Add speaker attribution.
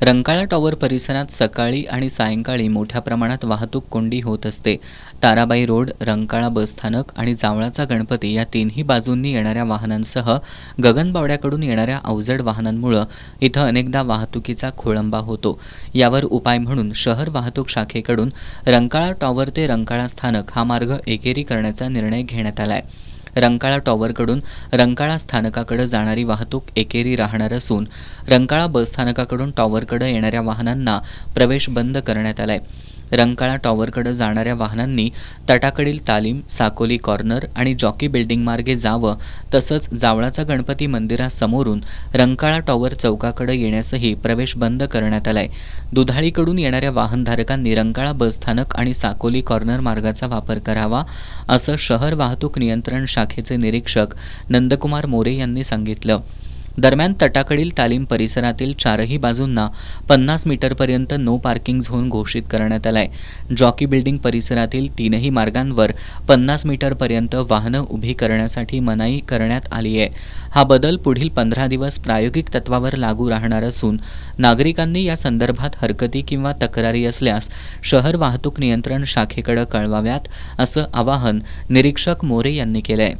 Speaker 1: Rankala tower परिसरात सकाळी आणि सायंकाळी मोठ्या प्रमाणात वाहतूक कोंडी होत असते. ताराबाई रोड, रंकाळा बसस्थानक आणि जावळाचा गणपती या तिन्ही बाजूंनी येणाऱ्या वाहनांसह गगनबावड्याकडून येणाऱ्या अवजड वाहनांमुळे इथं अनेकदा वाहतुकीचा खोळंबा होतो. यावर उपाय म्हणून शहर वाहतूक शाखेकडून रंकाळा टॉवर ते रंकाळा स्थानक हा मार्ग एकेरी करण्याचा निर्णय घेण्यात आलाय. रंकाळा टॉवरकडून रंकाळा स्थानकाकडे जाणारी वाहतूक एकेरी राहणार असून रंकाळा बसस्थानकाकडून टॉवरकडे येणाऱ्या वाहनांना प्रवेश बंद करण्यात आलाय. रंकाळा टॉवरकडे जाणाऱ्या वाहनांनी तटाकडील तालीम, साकोली कॉर्नर आणि जॉकी बिल्डिंग मार्गे जावं, तसंच जावळाचा गणपती मंदिरासमोरून रंकाळा टॉवर चौकाकडे येण्यासही प्रवेश बंद करण्यात आलाय. दुधाळीकडून येणाऱ्या वाहनधारकांनी रंकाळा बसस्थानक आणि साकोली कॉर्नर मार्गाचा वापर करावा, असं शहर वाहतूक नियंत्रण शाखेचे निरीक्षक नंदकुमार मोरे यांनी सांगितलं. दरम्यान तटाकडील तालीम परिसरातील चारही बाजूंना 50 मीटरपर्यंत नो पार्किंग झोन घोषित करण्यात आलाय. जॉकी बिल्डिंग परिसरातील तीनही मार्गांवर 50 मीटरपर्यंत वाहनं उभी करण्यासाठी मनाई करण्यात आली आहे. हा बदल पुढील 15 दिवस प्रायोगिक तत्वावर लागू राहणार असून नागरिकांनी या संदर्भात हरकती किंवा तक्रारी असल्यास शहर वाहतूक नियंत्रण शाखेकडे कळवाव्यात, असं आवाहन निरीक्षक मोरे यांनी केलंय.